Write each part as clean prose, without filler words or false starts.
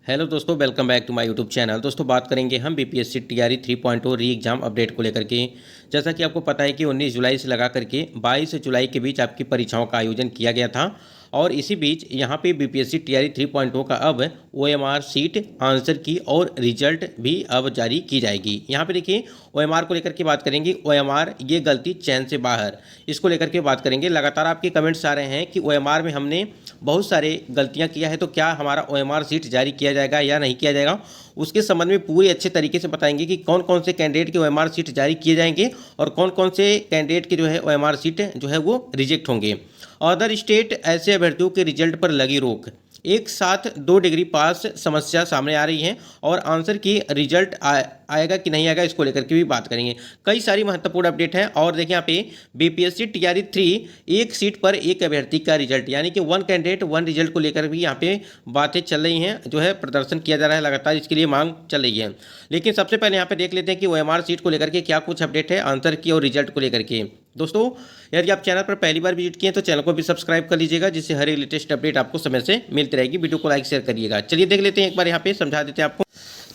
Hello दोस्तों, welcome back to my YouTube channel. दोस्तों बात करेंगे हम बीपीएससी टीआरई 3.0 री एग्ज़ाम अपडेट को लेकर के। जैसा कि आपको पता है कि 19 जुलाई से लगा करके 22 जुलाई के बीच आपकी परीक्षाओं का आयोजन किया गया था और इसी बीच यहाँ पे बीपीएससी टीआरई 3.0 का अब ओएमआर सीट, आंसर की और रिजल्ट भी अब जारी की जाएगी। यहाँ पे देखिए ओएमआर को लेकर के बात करेंगे। ओएमआर ये गलती चैन से बाहर, इसको लेकर के बात करेंगे। लगातार आपके कमेंट्स आ रहे हैं कि ओएमआर में हमने बहुत सारे गलतियां किया है, तो क्या हमारा ओएमआर सीट जारी किया जाएगा या नहीं किया जाएगा। उसके संबंध में पूरी अच्छे तरीके से बताएंगे कि कौन कौन से कैंडिडेट के ओएमआर सीट जारी किए जाएंगे और कौन कौन से कैंडिडेट के जो है ओएमआर सीट जो है वो रिजेक्ट होंगे। अदर स्टेट ऐसे अभ्यर्थियों के रिजल्ट पर लगी रोक, एक साथ 2 डिग्री पास समस्या सामने आ रही है और आंसर की रिजल्ट आएगा कि नहीं आएगा, इसको लेकर के भी बात करेंगे। कई सारी महत्वपूर्ण अपडेट हैं। और देखिए यहाँ पे बीपीएससी टीआरई 3 एक सीट पर एक अभ्यर्थी का रिजल्ट, यानी कि 1 कैंडिडेट 1 रिजल्ट को लेकर भी यहाँ पे बातें चल रही हैं, जो है प्रदर्शन किया जा रहा है, लगातार इसके लिए मांग चल रही है। लेकिन सबसे पहले यहाँ पे देख लेते हैं कि ओएमआर सीट को लेकर के क्या कुछ अपडेट है आंसर की और रिजल्ट को लेकर के। दोस्तों यदि आप चैनल पर पहली बार विजिट किए तो चैनल को भी सब्सक्राइब कर लीजिएगा, जिससे हर एक लेटेस्ट अपडेट आपको समय से मिलती रहेगी। वीडियो को लाइक शेयर करिएगा। चलिए देख लेते हैं, एक बार यहाँ पे समझा देते हैं आपको।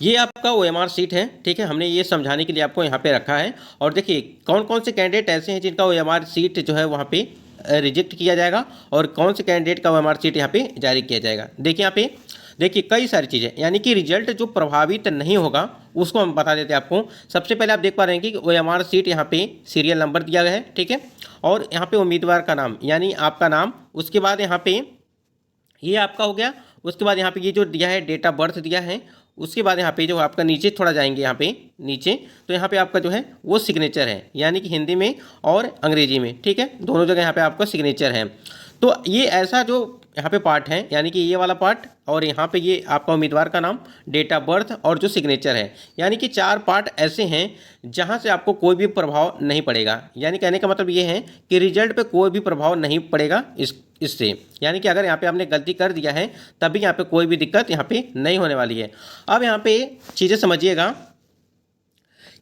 ये आपका ओएमआर सीट है, ठीक है। हमने ये समझाने के लिए आपको यहाँ पे रखा है। और देखिए कौन कौन से कैंडिडेट ऐसे हैं जिनका ओएमआर सीट जो है वहाँ पे रिजेक्ट किया जाएगा और कौन से कैंडिडेट का ओएमआर सीट यहाँ पे जारी किया जाएगा। देखिए यहाँ पे देखिए कई सारी चीज़ें, यानी कि रिजल्ट जो प्रभावित नहीं होगा उसको हम बता देते हैं आपको। सबसे पहले आप देख पा रहे हैं कि ओएमआर सीट यहाँ पे सीरियल नंबर दिया गया है, ठीक है। और यहाँ पे उम्मीदवार का नाम, यानी आपका नाम, उसके बाद यहाँ पे ये आपका हो गया। उसके बाद यहाँ पे ये जो दिया है डेट ऑफ बर्थ दिया है। उसके बाद यहाँ पे जो आपका नीचे थोड़ा जाएंगे, यहाँ पे नीचे तो यहाँ पे आपका जो है वो सिग्नेचर है, यानी कि हिंदी में और अंग्रेजी में, ठीक है, दोनों जगह यहाँ पे आपका सिग्नेचर है। तो ये ऐसा जो यहाँ पे पार्ट है, यानी कि ये वाला पार्ट और यहाँ पे ये आपका उम्मीदवार का नाम, डेट ऑफ बर्थ और जो सिग्नेचर है, यानी कि 4 पार्ट ऐसे हैं जहाँ से आपको कोई भी प्रभाव नहीं पड़ेगा। यानी कहने का मतलब ये है कि रिजल्ट पे कोई भी प्रभाव नहीं पड़ेगा इससे, यानी कि अगर यहाँ पे आपने गलती कर दिया है तभी यहाँ पे कोई भी दिक्कत यहाँ पे नहीं होने वाली है। अब यहाँ पे चीज़ें समझिएगा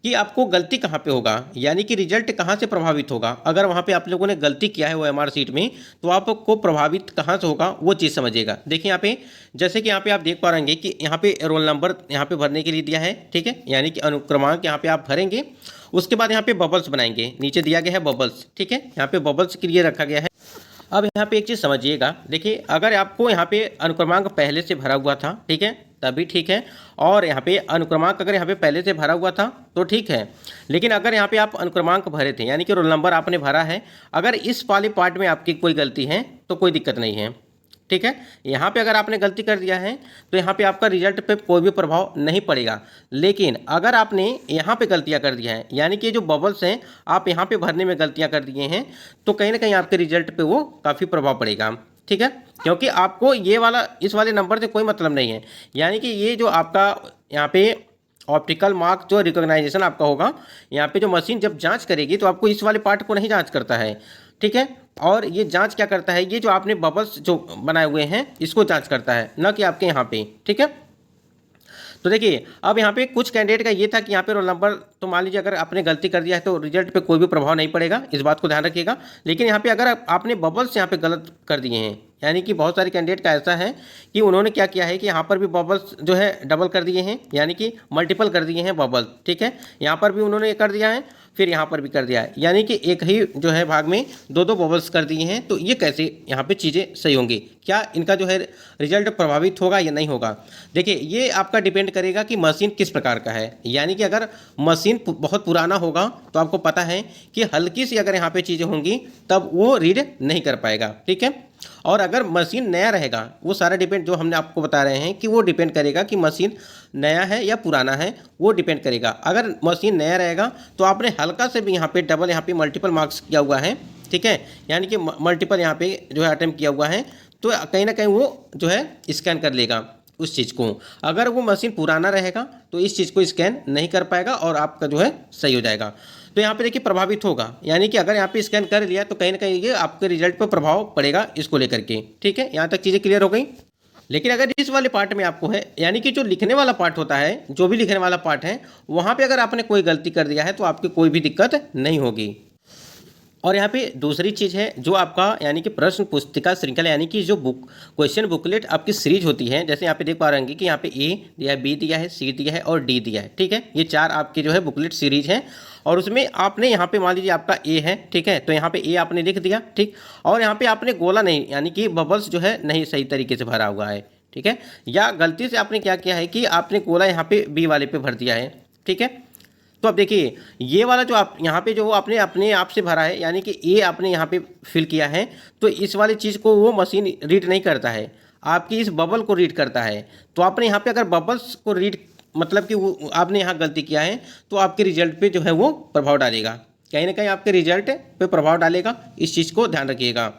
कि आपको गलती कहाँ पे होगा, यानी कि रिजल्ट कहाँ से प्रभावित होगा। अगर वहाँ पे आप लोगों ने गलती किया है ओएमआर सीट में, तो आपको प्रभावित कहाँ से होगा वो चीज़ समझिएगा। देखिए यहाँ पे जैसे कि यहाँ पे आप देख पा रहेंगे कि यहाँ पे रोल नंबर यहाँ पे भरने के लिए दिया है, ठीक है, यानी कि अनुक्रमांक यहाँ पे आप भरेंगे। उसके बाद यहाँ पे बबल्स बनाएंगे, नीचे दिया गया है बबल्स, ठीक है, यहाँ पे बबल्स के लिए रखा गया है। अब यहाँ पे एक चीज़ समझिएगा, देखिए अगर आपको यहाँ पे अनुक्रमांक पहले से भरा हुआ था, ठीक है, तभी ठीक है। और यहाँ पे अनुक्रमांक अगर यहाँ पे पहले से भरा हुआ था तो ठीक है। लेकिन अगर यहाँ पे आप अनुक्रमांक भरे थे, यानी कि रोल नंबर आपने भरा है, अगर इस वाले पार्ट में आपकी कोई गलती है तो कोई दिक्कत नहीं है, ठीक है। यहाँ पे अगर आपने गलती कर दिया है तो यहाँ पे आपका रिजल्ट पे कोई भी प्रभाव नहीं पड़ेगा। लेकिन अगर आपने यहाँ पे गलतियाँ कर दिया है, यानी कि जो बबल्स हैं आप यहाँ पे भरने में गलतियाँ कर दिए हैं, तो कहीं ना कहीं आपके रिजल्ट पे वो काफ़ी प्रभाव पड़ेगा, ठीक है। क्योंकि आपको ये वाला इस वाले नंबर से कोई मतलब नहीं है, यानी कि ये जो आपका यहाँ पे ऑप्टिकल मार्क जो रिकॉग्नाइजेशन आपका होगा, यहाँ पे जो मशीन जब जांच करेगी तो आपको इस वाले पार्ट को नहीं जांच करता है, ठीक है। और ये जांच क्या करता है, ये जो आपने बबल्स जो बनाए हुए हैं इसको जांच करता है, न कि आपके यहाँ पे, ठीक है। तो देखिए अब यहाँ पे कुछ कैंडिडेट का ये था कि यहाँ पे रोल नंबर, तो मान लीजिए अगर आपने गलती कर दिया है तो रिजल्ट पे कोई भी प्रभाव नहीं पड़ेगा, इस बात को ध्यान रखिएगा। लेकिन यहाँ पे अगर आपने बबल्स यहाँ पे गलत कर दिए हैं, यानी कि बहुत सारे कैंडिडेट का ऐसा है कि उन्होंने क्या किया है कि यहाँ पर भी बबल्स जो है डबल कर दिए हैं, यानी कि मल्टीपल कर दिए हैं बबल, ठीक है। यहाँ पर भी उन्होंने कर दिया है, फिर यहाँ पर भी कर दिया है, यानी कि एक ही जो है भाग में 2 बबल्स कर दिए हैं। तो ये कैसे यहाँ पे चीज़ें सही होंगी, क्या इनका जो है रिजल्ट प्रभावित होगा या नहीं होगा। देखिए ये आपका डिपेंड करेगा कि मशीन किस प्रकार का है, यानी कि अगर मशीन बहुत पुराना होगा तो आपको पता है कि हल्की सी अगर यहाँ पे चीज़ें होंगी तब वो रीड नहीं कर पाएगा, ठीक है। और अगर मशीन नया रहेगा, वो सारा डिपेंड जो हमने आपको बता रहे हैं कि वो डिपेंड करेगा कि मशीन नया है या पुराना है, वो डिपेंड करेगा। अगर मशीन नया रहेगा तो आपने हल्का से भी यहाँ पे डबल यहाँ पे मल्टीपल मार्क्स किया हुआ है, ठीक है, यानी कि मल्टीपल यहाँ पे जो है अटेम्प्ट किया हुआ है, तो कहीं ना कहीं वो जो है स्कैन कर लेगा उस चीज़ को। अगर वो मशीन पुराना रहेगा तो इस चीज़ को स्कैन नहीं कर पाएगा और आपका जो है सही हो जाएगा। तो यहाँ पे देखिए प्रभावित होगा, यानी कि अगर यहाँ पे स्कैन कर लिया तो कहीं ना कहीं ये आपके रिजल्ट पर प्रभाव पड़ेगा, इसको लेकर के, ठीक है। यहाँ तक चीज़ें क्लियर हो गई। लेकिन अगर इस वाले पार्ट में आपको है, यानी कि जो लिखने वाला पार्ट होता है, जो भी लिखने वाला पार्ट है, वहाँ पे अगर आपने कोई गलती कर दिया है तो आपकी कोई भी दिक्कत नहीं होगी। और यहाँ पे दूसरी चीज़ है जो आपका यानी कि प्रश्न पुस्तिका श्रृंखला यानी कि जो क्वेश्चन बुकलेट आपकी सीरीज होती है, जैसे यहाँ पे देख पा रहे हैं कि यहाँ पे ए दिया है, बी दिया है, सी दिया है और डी दिया है। ठीक है, ये 4 आपके जो है बुकलेट सीरीज हैं और उसमें आपने यहाँ पे मान लीजिए आपका ए है, ठीक है, तो यहाँ पे ए आपने लिख दिया, ठीक। और यहाँ पे आपने गोला नहीं यानी कि बबल्स जो है नहीं सही तरीके से भरा हुआ है, ठीक है, या गलती से आपने क्या किया है कि आपने गोला यहाँ पे बी वाले पे भर दिया है, ठीक है। तो अब देखिए ये वाला जो आप यहाँ पे जो आपने अपने आप से भरा है यानी कि ए आपने यहाँ पे फिल किया है, तो इस वाली चीज़ को वो मशीन रीड नहीं करता है, आपकी इस बबल को रीड करता है। तो आपने यहाँ पे अगर बबल्स को रीड मतलब कि वो आपने यहाँ गलती किया है तो आपके रिजल्ट पे जो है वो प्रभाव डालेगा, कहीं ना कहीं आपके रिजल्ट पे प्रभाव डालेगा, इस चीज़ को ध्यान रखिएगा।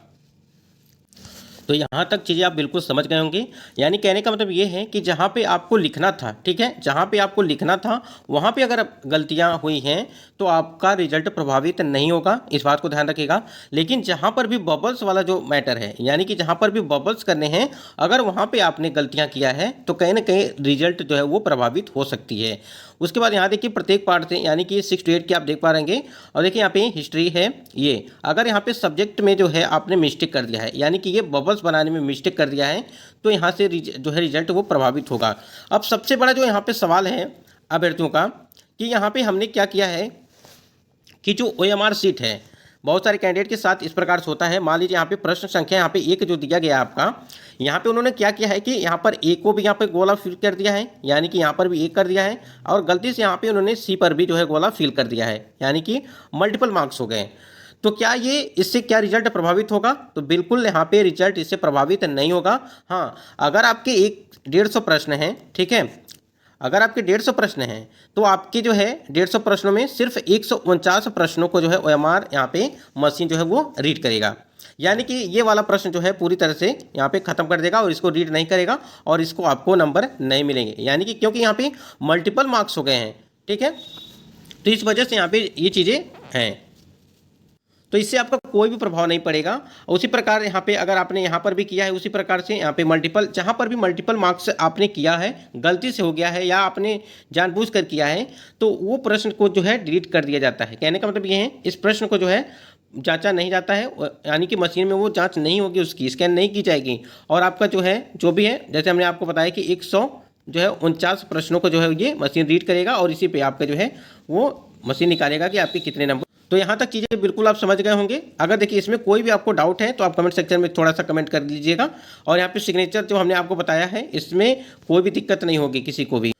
तो यहाँ तक चीज़ें आप बिल्कुल समझ गए होंगे। यानी कहने का मतलब ये है कि जहाँ पे आपको लिखना था, ठीक है, जहाँ पे आपको लिखना था वहाँ पे अगर गलतियाँ हुई हैं तो आपका रिजल्ट प्रभावित नहीं होगा, इस बात को ध्यान रखिएगा। लेकिन जहाँ पर भी बबल्स वाला जो मैटर है यानी कि जहाँ पर भी बबल्स करने हैं, अगर वहाँ पे आपने गलतियाँ किया है तो कहीं ना कहीं रिजल्ट जो है वो प्रभावित हो सकती है। उसके बाद यहाँ देखिए प्रत्येक पार्ट से यानी कि 6 to 8 के आप देख पा रहेंगे। और देखिए यहाँ पे हिस्ट्री है, ये अगर यहाँ पे सब्जेक्ट में जो है आपने मिस्टेक कर दिया है यानी कि ये बबल्स बनाने में मिस्टेक कर दिया है तो यहाँ से जो है रिजल्ट वो प्रभावित होगा। अब सबसे बड़ा जो यहाँ पे सवाल है अभ्यर्थियों का कि यहाँ पे हमने क्या किया है कि जो OMR सीट है बहुत सारे कैंडिडेट के साथ इस प्रकार से होता है। मान लीजिए यहाँ पे प्रश्न संख्या यहाँ पे 1 जो दिया गया है आपका, यहाँ पे उन्होंने क्या किया है कि यहाँ पर ए को भी यहाँ पे गोला फिल कर दिया है यानी कि यहाँ पर भी 1 कर दिया है और गलती से यहाँ पे उन्होंने सी पर भी जो है गोला फिल कर दिया है यानी कि मल्टीपल मार्क्स हो गए। तो क्या ये इससे क्या रिजल्ट प्रभावित होगा? तो बिल्कुल यहाँ पे रिजल्ट इससे प्रभावित नहीं होगा। हाँ, अगर आपके 150 प्रश्न हैं, ठीक है, अगर आपके 150 प्रश्न हैं तो आपके जो है 150 प्रश्नों में सिर्फ 149 प्रश्नों को जो है OMR यहाँ पे मशीन जो है वो रीड करेगा। यानी कि ये वाला प्रश्न जो है पूरी तरह से यहाँ पे ख़त्म कर देगा और इसको रीड नहीं करेगा और इसको आपको नंबर नहीं मिलेंगे, यानी कि क्योंकि यहाँ पे मल्टीपल मार्क्स हो गए हैं, ठीक है। तो इस वजह से यहाँ पे ये चीज़ें हैं, तो इससे आपका कोई भी प्रभाव नहीं पड़ेगा। उसी प्रकार यहाँ पे अगर आपने यहाँ पर भी किया है उसी प्रकार से यहाँ पे मल्टीपल, जहाँ पर भी मल्टीपल मार्क्स आपने किया है, गलती से हो गया है या आपने जानबूझकर किया है, तो वो प्रश्न को जो है डिलीट कर दिया जाता है। कहने का मतलब ये है इस प्रश्न को जो है जांचा नहीं जाता है, यानी कि मशीन में वो जांच नहीं होगी, उसकी स्कैन नहीं की जाएगी और आपका जो है जो भी है, जैसे हमने आपको बताया कि 149 प्रश्नों को जो है ये मशीन रीड करेगा और इसी पे आपका जो है वो मशीन निकालेगा कि आपके कितने नंबर। तो यहाँ तक चीज़ें बिल्कुल आप समझ गए होंगे। अगर देखिए इसमें कोई भी आपको डाउट है तो आप कमेंट सेक्शन में थोड़ा सा कमेंट कर लीजिएगा। और यहाँ पे सिग्नेचर जो हमने आपको बताया है इसमें कोई भी दिक्कत नहीं होगी किसी को भी।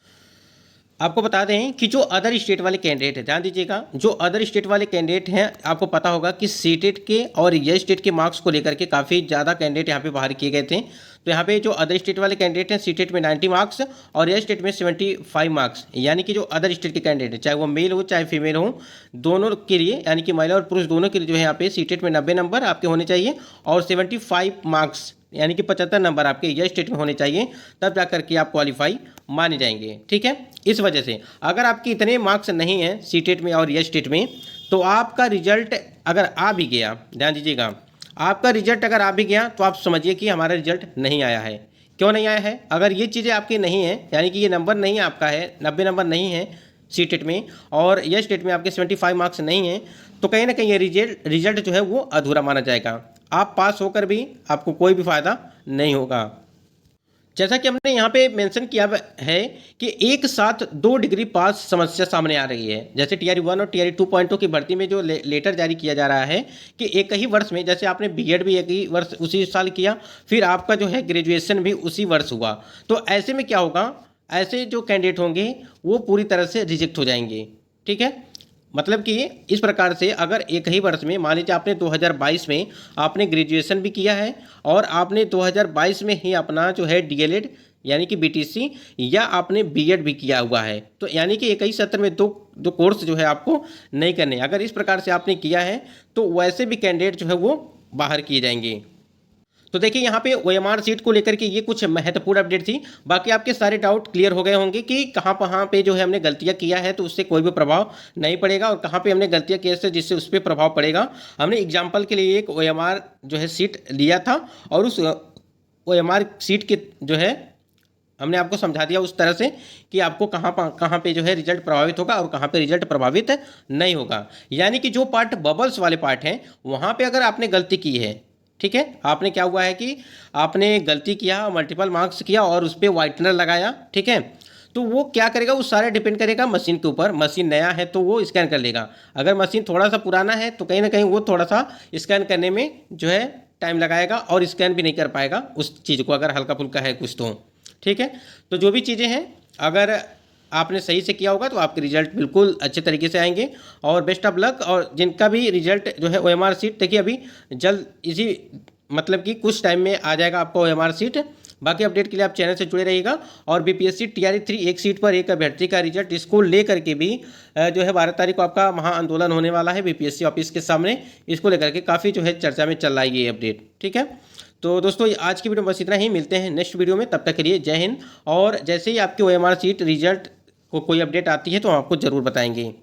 आपको बता दें कि जो अदर स्टेट वाले कैंडिडेट हैं, ध्यान दीजिएगा, जो अदर स्टेट वाले कैंडिडेट हैं आपको पता होगा कि सीटेट के और ये स्टेट के मार्क्स को लेकर के काफ़ी ज़्यादा कैंडिडेट यहाँ पे बाहर किए गए थे। तो यहाँ पे जो अदर स्टेट वाले कैंडिडेट हैं सीटेट में 90 मार्क्स और ये स्टेट में 75 मार्क्स, यानी कि जो अदर स्टेट के कैंडिडेट हैं चाहे वो मेल हो चाहे फीमेल हो, दोनों के लिए यानी कि महिला और पुरुष दोनों के लिए जो है यहाँ पे सीटेट में 90 नंबर आपके होने चाहिए और 75 मार्क्स यानी कि 75 नंबर आपके ये स्टेट में होने चाहिए, तब जा करके आप क्वालिफाई माने जाएंगे, ठीक है। इस वजह से अगर आपके इतने मार्क्स नहीं हैं सीटेट में और ये स्टेट में तो आपका रिजल्ट अगर आ भी गया, ध्यान दीजिएगा, आपका रिजल्ट अगर आ भी गया तो आप समझिए कि हमारा रिजल्ट नहीं आया है। क्यों नहीं आया है? अगर ये चीज़ें आपकी नहीं है यानी कि ये नंबर नहीं आपका है, 90 नंबर नहीं है सीटेट में और ये स्टेट में आपके 75 मार्क्स नहीं हैं, तो कहीं ना कहीं ये रिजल्ट जो है वो अधूरा माना जाएगा। आप पास होकर भी आपको कोई भी फ़ायदा नहीं होगा। जैसा कि हमने यहाँ पे मेंशन किया है कि एक साथ 2 डिग्री पास समस्या सामने आ रही है। जैसे TRE 1 और TRE 2.0 की भर्ती में जो लेटर जारी किया जा रहा है कि एक ही वर्ष में, जैसे आपने बीएड भी एक ही वर्ष उसी साल किया, फिर आपका जो है ग्रेजुएशन भी उसी वर्ष हुआ, तो ऐसे में क्या होगा, ऐसे जो कैंडिडेट होंगे वो पूरी तरह से रिजेक्ट हो जाएंगे, ठीक है। मतलब कि इस प्रकार से अगर एक ही वर्ष में, मान लीजिए आपने 2022 में आपने ग्रेजुएशन भी किया है और आपने 2022 में ही अपना जो है DLED यानी कि BTC या आपने बीएड भी किया हुआ है, तो यानी कि एक ही सत्र में दो कोर्स जो है आपको नहीं करने। अगर इस प्रकार से आपने किया है तो वैसे भी कैंडिडेट जो है वो बाहर किए जाएंगे। तो देखिए यहाँ पे OMR सीट को लेकर के ये कुछ महत्वपूर्ण अपडेट थी। बाकी आपके सारे डाउट क्लियर हो गए होंगे कि कहाँ पे जो है हमने गलतियाँ किया है तो उससे कोई भी प्रभाव नहीं पड़ेगा और कहाँ पे हमने गलतियाँ किए से जिससे उस पर प्रभाव पड़ेगा। हमने एग्जाम्पल के लिए एक OMR जो है सीट लिया था और उस OMR सीट के जो है हमने आपको समझा दिया उस तरह से कि आपको कहाँ पे जो है रिजल्ट प्रभावित होगा और कहाँ पे रिजल्ट प्रभावित नहीं होगा। यानी कि जो पार्ट बबल्स वाले पार्ट हैं वहाँ पे अगर आपने गलती की है, ठीक है, आपने क्या हुआ है कि आपने गलती किया, मल्टीपल मार्क्स किया और उस पर वाइटनर लगाया, ठीक है, तो वो क्या करेगा, वो सारे डिपेंड करेगा मशीन के ऊपर। मशीन नया है तो वो स्कैन कर लेगा, अगर मशीन थोड़ा सा पुराना है तो कहीं ना कहीं वो थोड़ा सा स्कैन करने में जो है टाइम लगाएगा और स्कैन भी नहीं कर पाएगा उस चीज़ को, अगर हल्का फुल्का है कुछ तो, ठीक है। तो जो भी चीज़ें हैं अगर आपने सही से किया होगा तो आपके रिजल्ट बिल्कुल अच्छे तरीके से आएंगे और बेस्ट ऑफ लक। और जिनका भी रिजल्ट जो है OMR सीट देखिए अभी जल्द इसी मतलब कि कुछ टाइम में आ जाएगा आपको OMR सीट। बाकी अपडेट के लिए आप चैनल से जुड़े रहिएगा। और BPSC TRE 3 एक सीट पर एक अभ्यर्थी का रिजल्ट, इसको लेकर के भी जो है 12 तारीख को आपका महाआंदोलन होने वाला है BPSC ऑफिस के सामने। इसको लेकर के काफ़ी जो है चर्चा में चल रहा है ये अपडेट, ठीक है। तो दोस्तों आज की वीडियो में बस इतना ही, मिलते हैं नेक्स्ट वीडियो में, तब तक के लिए जय हिंद। और जैसे ही आपकी OMR सीट रिजल्ट को कोई अपडेट आती है तो हम आपको ज़रूर बताएंगे।